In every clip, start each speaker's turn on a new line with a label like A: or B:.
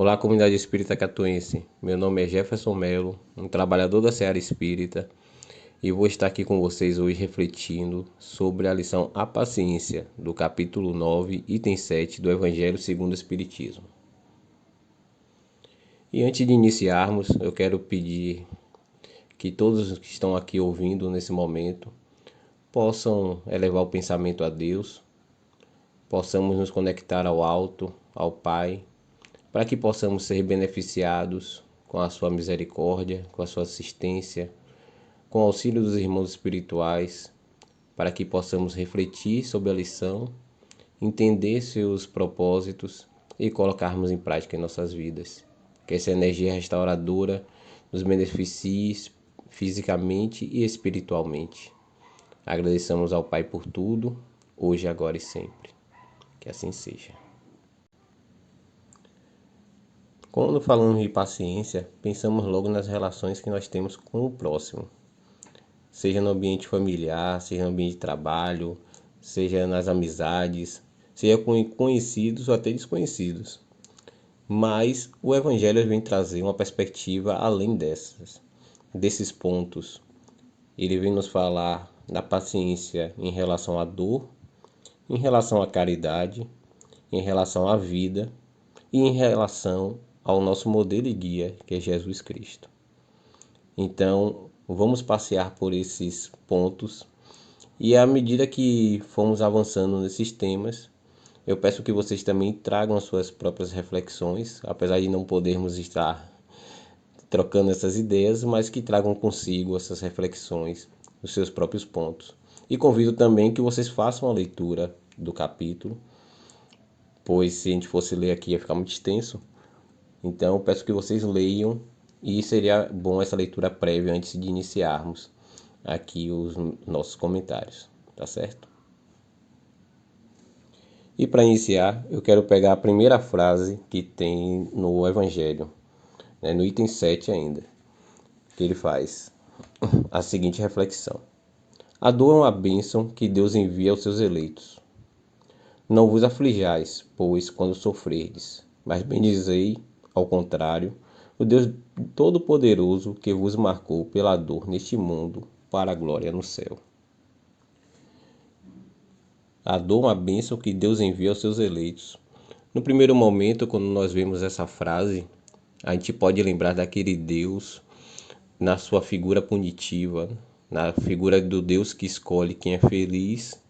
A: Olá, comunidade espírita catuense. Meu nome é Jefferson Melo, um trabalhador da Seara Espírita, e vou estar aqui com vocês hoje refletindo sobre a lição A Paciência, do capítulo 9, item 7 do Evangelho segundo o Espiritismo. E antes de iniciarmos, eu quero pedir que todos que estão aqui ouvindo nesse momento possam elevar o pensamento a Deus, possamos nos conectar ao alto, ao Pai, para que possamos ser beneficiados com a sua misericórdia, com a sua assistência, com o auxílio dos irmãos espirituais, para que possamos refletir sobre a lição, entender seus propósitos e colocarmos em prática em nossas vidas. Que essa energia restauradora nos beneficie fisicamente e espiritualmente. Agradecemos ao Pai por tudo, hoje, agora e sempre. Que assim seja. Quando falamos de paciência, pensamos logo nas relações que nós temos com o próximo, seja no ambiente familiar, seja no ambiente de trabalho, seja nas amizades, seja com conhecidos ou até desconhecidos. Mas o Evangelho vem trazer uma perspectiva além desses pontos. Ele vem nos falar da paciência em relação à dor, em relação à caridade, em relação à vida e em relação ao nosso modelo e guia, que é Jesus Cristo. Então, vamos passear por esses pontos e à medida que formos avançando nesses temas, eu peço que vocês também tragam as suas próprias reflexões, apesar de não podermos estar trocando essas ideias, mas que tragam consigo essas reflexões, os seus próprios pontos. E convido também que vocês façam a leitura do capítulo, pois se a gente fosse ler aqui ia ficar muito extenso. Então, peço que vocês leiam e seria bom essa leitura prévia antes de iniciarmos aqui os nossos comentários, tá certo? E para iniciar, eu quero pegar a primeira frase que tem no Evangelho, no item 7 ainda, que ele faz a seguinte reflexão: a dor é uma bênção que Deus envia aos seus eleitos. Não vos aflijais, pois, quando sofrerdes, mas bendizei, ao contrário, o Deus Todo-Poderoso que vos marcou pela dor neste mundo para a glória no céu. A dor é uma bênção que Deus envia aos seus eleitos. No primeiro momento, quando nós vemos essa frase, a gente pode lembrar daquele Deus na sua figura punitiva, na figura do Deus que escolhe quem é feliz,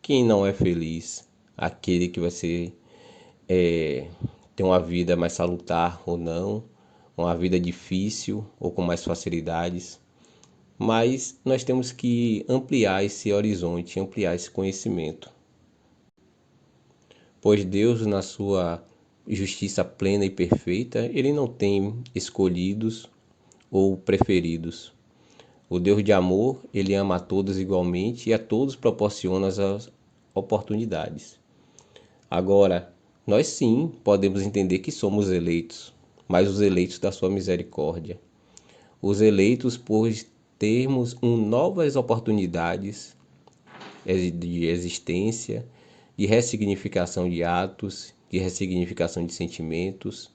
A: quem não é feliz, aquele que vai ter uma vida mais salutar ou não, uma vida difícil ou com mais facilidades. Mas nós temos que ampliar esse horizonte, ampliar esse conhecimento. Pois Deus, na sua justiça plena e perfeita, ele não tem escolhidos ou preferidos. O Deus de amor, ele ama a todos igualmente e a todos proporciona as oportunidades. Agora, nós sim podemos entender que somos eleitos, mas os eleitos da sua misericórdia. Os eleitos por termos novas oportunidades de existência, de ressignificação de atos, de ressignificação de sentimentos,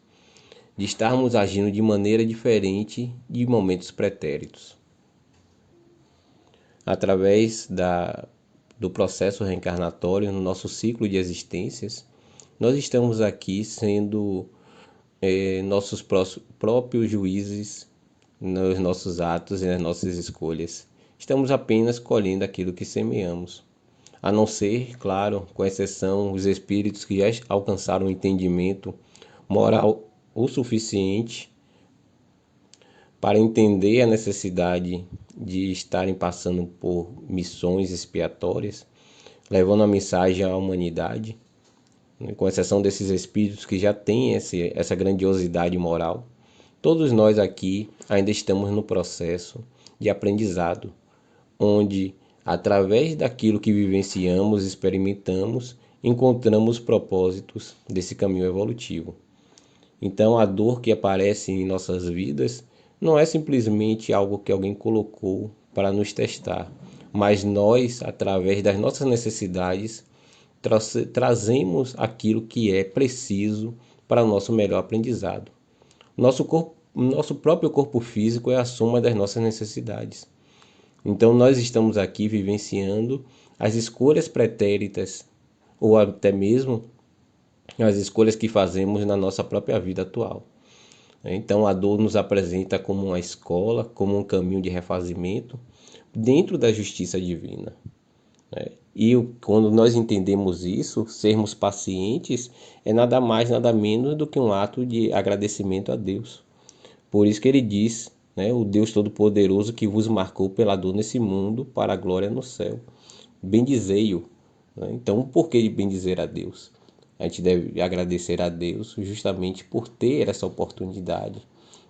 A: de estarmos agindo de maneira diferente de momentos pretéritos. Através do processo reencarnatório no nosso ciclo de existências, nós estamos aqui sendo nossos próprios juízes nos nossos atos e nas nossas escolhas. Estamos apenas colhendo aquilo que semeamos. A não ser, claro, com exceção, os espíritos que já alcançaram o entendimento moral o suficiente para entender a necessidade de estarem passando por missões expiatórias, levando a mensagem à humanidade, com exceção desses espíritos que já têm essa grandiosidade moral. Todos nós aqui ainda estamos no processo de aprendizado, onde, através daquilo que vivenciamos, experimentamos, encontramos propósitos desse caminho evolutivo. Então, a dor que aparece em nossas vidas não é simplesmente algo que alguém colocou para nos testar, mas nós, através das nossas necessidades, trazemos aquilo que é preciso para o nosso melhor aprendizado. Nosso próprio corpo físico é a soma das nossas necessidades. Então nós estamos aqui vivenciando as escolhas pretéritas ou até mesmo as escolhas que fazemos na nossa própria vida atual. Então a dor nos apresenta como uma escola, como um caminho de refazimento dentro da justiça divina. E quando nós entendemos isso, sermos pacientes é nada mais, nada menos do que um ato de agradecimento a Deus. Por isso que ele diz, o Deus Todo-Poderoso que vos marcou pela dor nesse mundo para a glória no céu. Bendizei-o. Então, por que bendizer a Deus? A gente deve agradecer a Deus justamente por ter essa oportunidade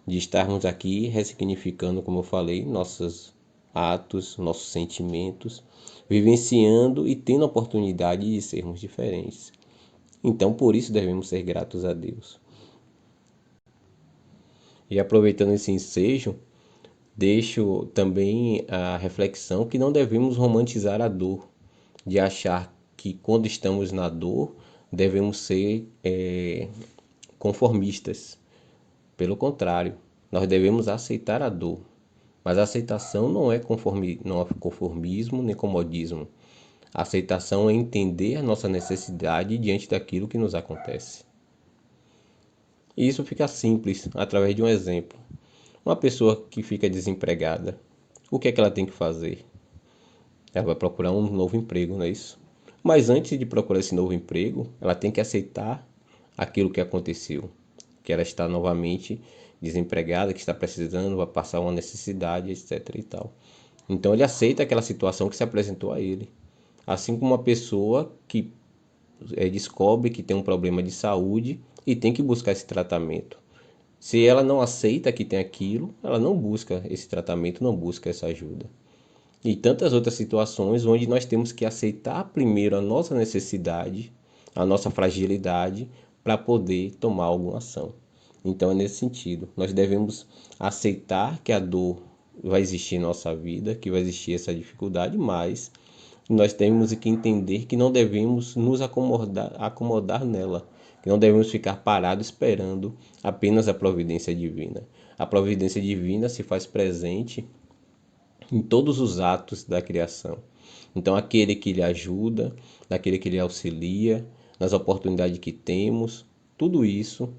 A: de estarmos aqui ressignificando, como eu falei, nossos atos, nossos sentimentos, vivenciando e tendo a oportunidade de sermos diferentes. Então, por isso devemos ser gratos a Deus. E aproveitando esse ensejo, deixo também a reflexão que não devemos romantizar a dor, de achar que quando estamos na dor devemos ser conformistas. Pelo contrário, nós devemos aceitar a dor. Mas a aceitação não é conformismo nem comodismo. A aceitação é entender a nossa necessidade diante daquilo que nos acontece. E isso fica simples através de um exemplo. Uma pessoa que fica desempregada, o que é que ela tem que fazer? Ela vai procurar um novo emprego, não é isso? Mas antes de procurar esse novo emprego, ela tem que aceitar aquilo que aconteceu, que ela está novamente desempregada, que está precisando, vai passar uma necessidade, etc. e tal. Então ele aceita aquela situação que se apresentou a ele. Assim como uma pessoa que descobre que tem um problema de saúde e tem que buscar esse tratamento. Se ela não aceita que tem aquilo, ela não busca esse tratamento, não busca essa ajuda. E tantas outras situações onde nós temos que aceitar primeiro a nossa necessidade, a nossa fragilidade, para poder tomar alguma ação. Então é nesse sentido, nós devemos aceitar que a dor vai existir em nossa vida, que vai existir essa dificuldade, mas nós temos que entender que não devemos nos acomodar nela, que não devemos ficar parados esperando apenas a providência divina. A providência divina se faz presente em todos os atos da criação. Então, aquele que lhe ajuda, aquele que lhe auxilia, nas oportunidades que temos, tudo isso,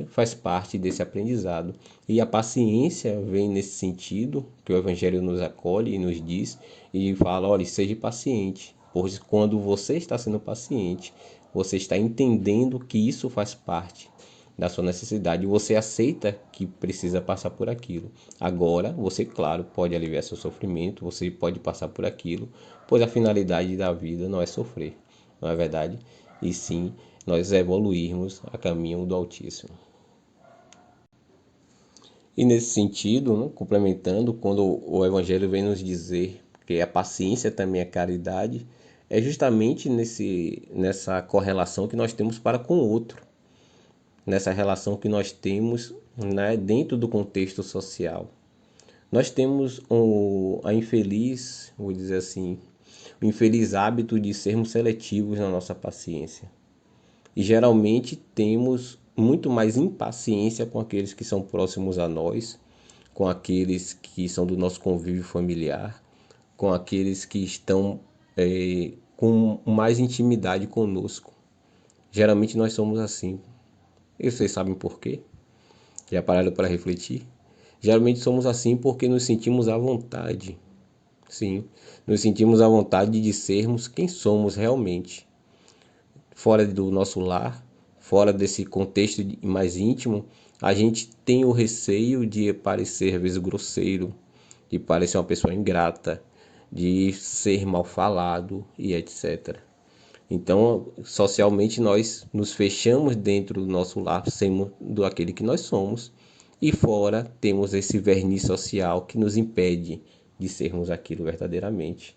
A: faz parte desse aprendizado. E a paciência vem nesse sentido, que o Evangelho nos acolhe e nos diz, e fala, olha, seja paciente, pois quando você está sendo paciente, você está entendendo que isso faz parte da sua necessidade, você aceita que precisa passar por aquilo. Agora, você, claro, pode aliviar seu sofrimento, você pode passar por aquilo, pois a finalidade da vida não é sofrer, não é verdade? E sim, nós evoluirmos a caminho do Altíssimo. E nesse sentido, complementando, quando o Evangelho vem nos dizer que a paciência também é caridade, é justamente nessa correlação que nós temos para com o outro, nessa relação que nós temos, dentro do contexto social. Nós temos a infeliz, vou dizer assim, o infeliz hábito de sermos seletivos na nossa paciência. E geralmente temos muito mais impaciência com aqueles que são próximos a nós, com aqueles que são do nosso convívio familiar, com aqueles que estão com mais intimidade conosco. Geralmente nós somos assim. E vocês sabem por quê? Já pararam para refletir? Geralmente somos assim porque nos sentimos à vontade. Sim, nos sentimos à vontade de sermos quem somos realmente. Fora do nosso lar, fora desse contexto mais íntimo, a gente tem o receio de parecer, às vezes, grosseiro, de parecer uma pessoa ingrata, de ser mal falado e etc. Então, socialmente, nós nos fechamos dentro do nosso lar, sendo aquele que nós somos, e fora temos esse verniz social que nos impede de sermos aquilo verdadeiramente.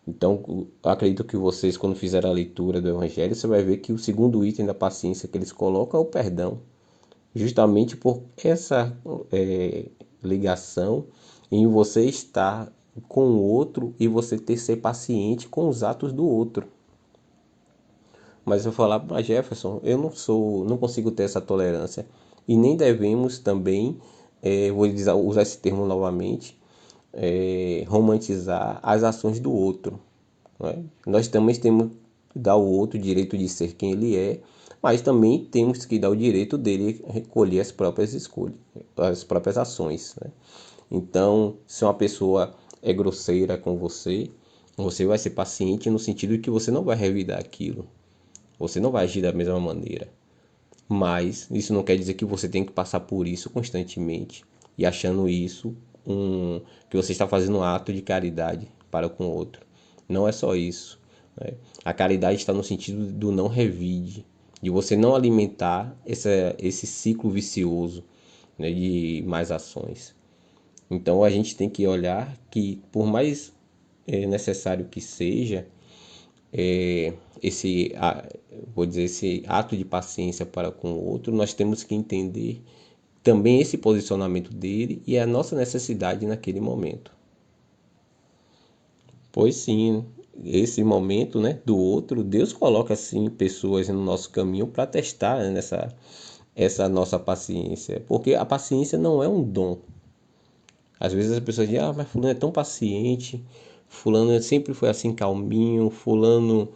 A: Então, acredito que vocês, quando fizerem a leitura do Evangelho, você vai ver que o segundo item da paciência que eles colocam é o perdão, justamente por essa ligação em você estar com o outro e você ser paciente com os atos do outro. Mas eu falar para Jefferson, eu não consigo ter essa tolerância e nem devemos também, usar esse termo novamente, romantizar as ações do outro. Não é? Nós também temos que dar ao outro o direito de ser quem ele é, mas também temos que dar o direito dele recolher as próprias escolhas, as próprias ações. Né? Então, se uma pessoa é grosseira com você, você vai ser paciente no sentido de que você não vai revidar aquilo, você não vai agir da mesma maneira. Mas isso não quer dizer que você tem que passar por isso constantemente e achando isso que você está fazendo um ato de caridade para com o outro. Não é só isso. Né? A caridade está no sentido do não revide, de você não alimentar esse ciclo vicioso, né, de mais ações. Então a gente tem que olhar que, por mais necessário que seja, é, esse, vou dizer, esse ato de paciência para com o outro, nós temos que entender também esse posicionamento dele e a nossa necessidade naquele momento. Pois sim, esse momento, né, do outro, Deus coloca assim pessoas no nosso caminho para testar, né, essa nossa paciência, porque a paciência não é um dom. Às vezes as pessoas dizem, mas fulano é tão paciente, fulano sempre foi assim calminho, fulano,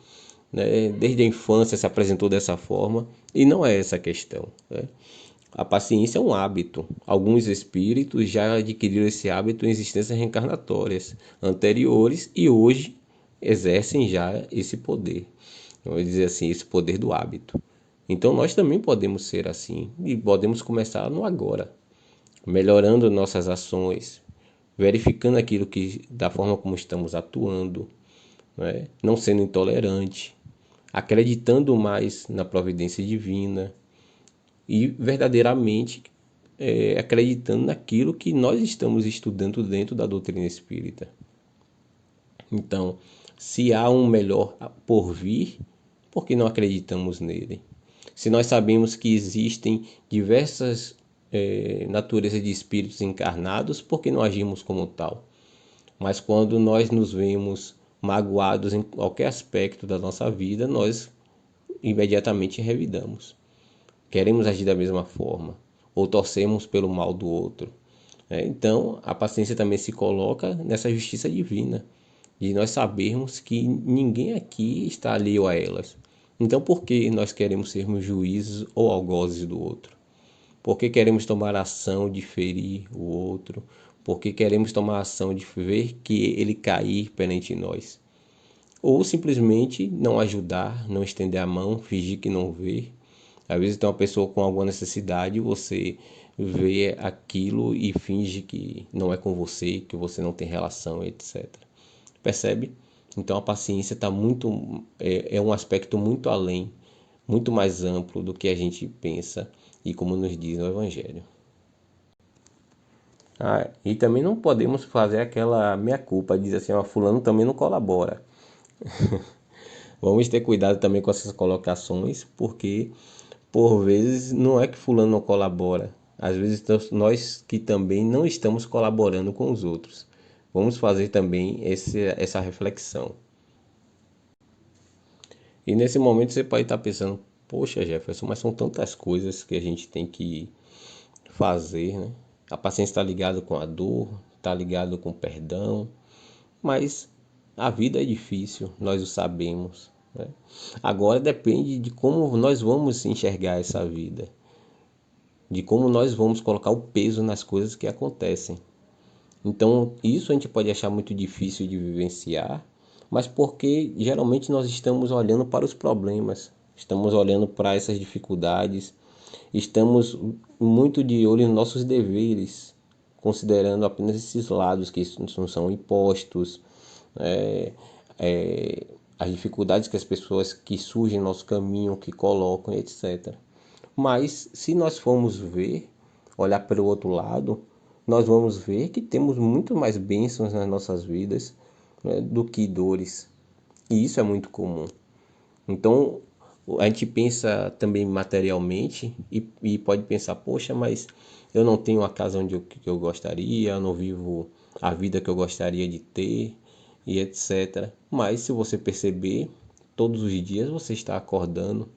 A: né, desde a infância se apresentou dessa forma, e não é essa a questão. Né? A paciência é um hábito. Alguns espíritos já adquiriram esse hábito em existências reencarnatórias anteriores e hoje exercem já esse poder. Vamos dizer assim, esse poder do hábito. Então nós também podemos ser assim e podemos começar no agora, melhorando nossas ações, verificando aquilo que da forma como estamos atuando, né? Não sendo intolerante, acreditando mais na providência divina e verdadeiramente acreditando naquilo que nós estamos estudando dentro da doutrina espírita. Então, se há um melhor por vir, por que não acreditamos nele? Se nós sabemos que existem diversas naturezas de espíritos encarnados, por que não agimos como tal? Mas quando nós nos vemos magoados em qualquer aspecto da nossa vida, nós imediatamente revidamos. Queremos agir da mesma forma, ou torcemos pelo mal do outro. Então, a paciência também se coloca nessa justiça divina, de nós sabermos que ninguém aqui está alheio a elas. Então, por que nós queremos sermos juízes ou algozes do outro? Por que queremos tomar ação de ferir o outro? Por que queremos tomar ação de ver que ele cair perante nós? Ou simplesmente não ajudar, não estender a mão, fingir que não vê. Às vezes tem uma pessoa com alguma necessidade, você vê aquilo e finge que não é com você, que você não tem relação, etc. Percebe? Então a paciência está é um aspecto muito além, muito mais amplo do que a gente pensa e como nos diz no Evangelho. E também não podemos fazer aquela meia-culpa, dizer assim, fulano também não colabora. Vamos ter cuidado também com essas colocações, porque por vezes não é que fulano não colabora, às vezes nós que também não estamos colaborando com os outros. Vamos fazer também essa reflexão. E nesse momento você pode estar pensando, poxa Jefferson, mas são tantas coisas que a gente tem que fazer, né? A paciência está ligada com a dor, está ligado com o perdão, mas a vida é difícil, nós o sabemos. Né? Agora depende de como nós vamos enxergar essa vida, de como nós vamos colocar o peso nas coisas que acontecem. Então, isso a gente pode achar muito difícil de vivenciar, mas porque geralmente nós estamos olhando para os problemas, estamos olhando para essas dificuldades, estamos muito de olho nos nossos deveres, considerando apenas esses lados que não são impostos, é, as dificuldades que as pessoas que surgem no nosso caminho, que colocam, etc. Mas se nós formos ver, olhar para o outro lado, nós vamos ver que temos muito mais bênçãos nas nossas vidas, né, do que dores. E isso é muito comum. Então, a gente pensa também materialmente e pode pensar, poxa, mas eu não tenho a casa que eu gostaria, eu não vivo a vida que eu gostaria de ter e etc. Mas se você perceber, todos os dias você está acordando,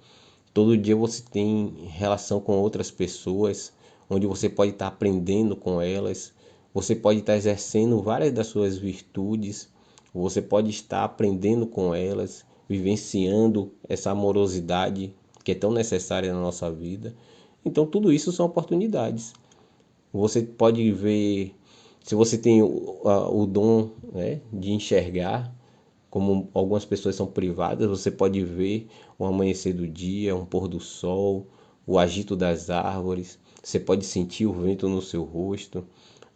A: todo dia você tem relação com outras pessoas, onde você pode estar aprendendo com elas, você pode estar exercendo várias das suas virtudes, você pode estar aprendendo com elas, vivenciando essa amorosidade que é tão necessária na nossa vida. Então, tudo isso são oportunidades. Você pode ver, se você tem o dom, né, de enxergar, como algumas pessoas são privadas, você pode ver o amanhecer do dia, um pôr do sol, o agito das árvores, você pode sentir o vento no seu rosto,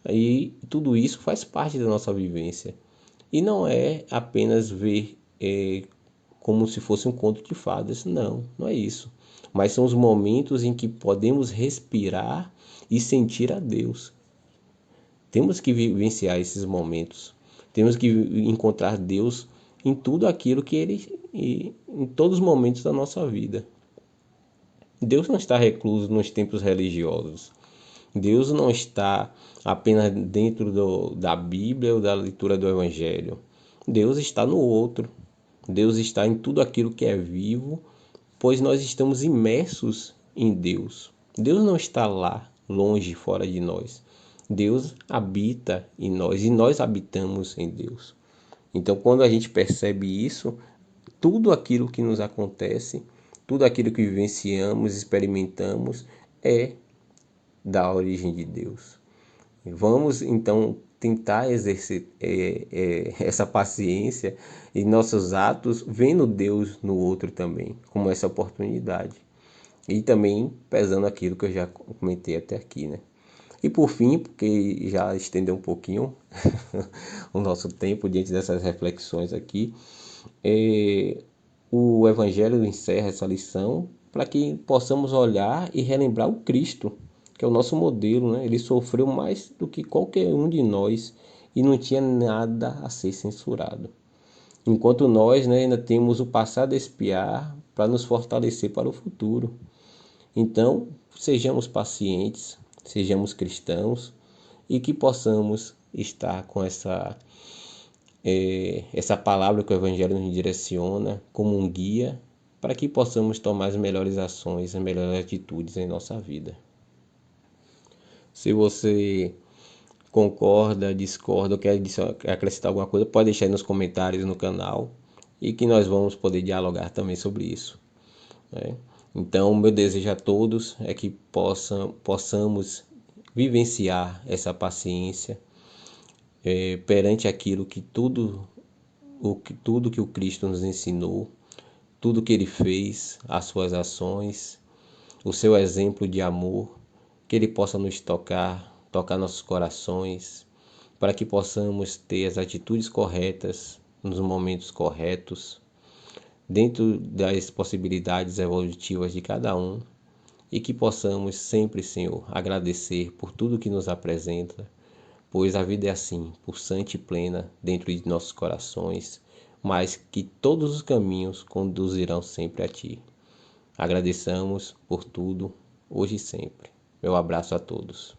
A: e tudo isso faz parte da nossa vivência. E não é apenas ver como se fosse um conto de fadas, não, não é isso. Mas são os momentos em que podemos respirar e sentir a Deus. Temos que vivenciar esses momentos. Temos que encontrar Deus em tudo aquilo que em todos os momentos da nossa vida. Deus não está recluso nos templos religiosos. Deus não está apenas dentro da Bíblia ou da leitura do Evangelho. Deus está no outro. Deus está em tudo aquilo que é vivo, pois nós estamos imersos em Deus. Deus não está lá, longe, fora de nós. Deus habita em nós e nós habitamos em Deus. Então, quando a gente percebe isso, tudo aquilo que nos acontece, tudo aquilo que vivenciamos, experimentamos, é da origem de Deus. Vamos então tentar exercer essa paciência em nossos atos, vendo Deus no outro também, como essa oportunidade. E também pesando aquilo que eu já comentei até aqui, né? E por fim, porque já estendeu um pouquinho o nosso tempo diante dessas reflexões aqui, o Evangelho encerra essa lição para que possamos olhar e relembrar o Cristo, que é o nosso modelo, né? Ele sofreu mais do que qualquer um de nós e não tinha nada a ser censurado. Enquanto nós, né, ainda temos o passado a espiar para nos fortalecer para o futuro. Então, sejamos pacientes, sejamos cristãos e que possamos estar com essa palavra que o Evangelho nos direciona como um guia para que possamos tomar as melhores ações, as melhores atitudes em nossa vida. Se você concorda, discorda ou quer acrescentar alguma coisa, pode deixar aí nos comentários no canal e que nós vamos poder dialogar também sobre isso, né? Então, meu desejo a todos é que possamos vivenciar essa paciência perante aquilo que tudo que o Cristo nos ensinou, tudo que ele fez, as suas ações, o seu exemplo de amor, que ele possa nos tocar nossos corações, para que possamos ter as atitudes corretas nos momentos corretos, dentro das possibilidades evolutivas de cada um, e que possamos sempre, Senhor, agradecer por tudo que nos apresenta, pois a vida é assim, pulsante e plena dentro de nossos corações, mas que todos os caminhos conduzirão sempre a Ti. Agradeçamos por tudo, hoje e sempre. Meu abraço a todos.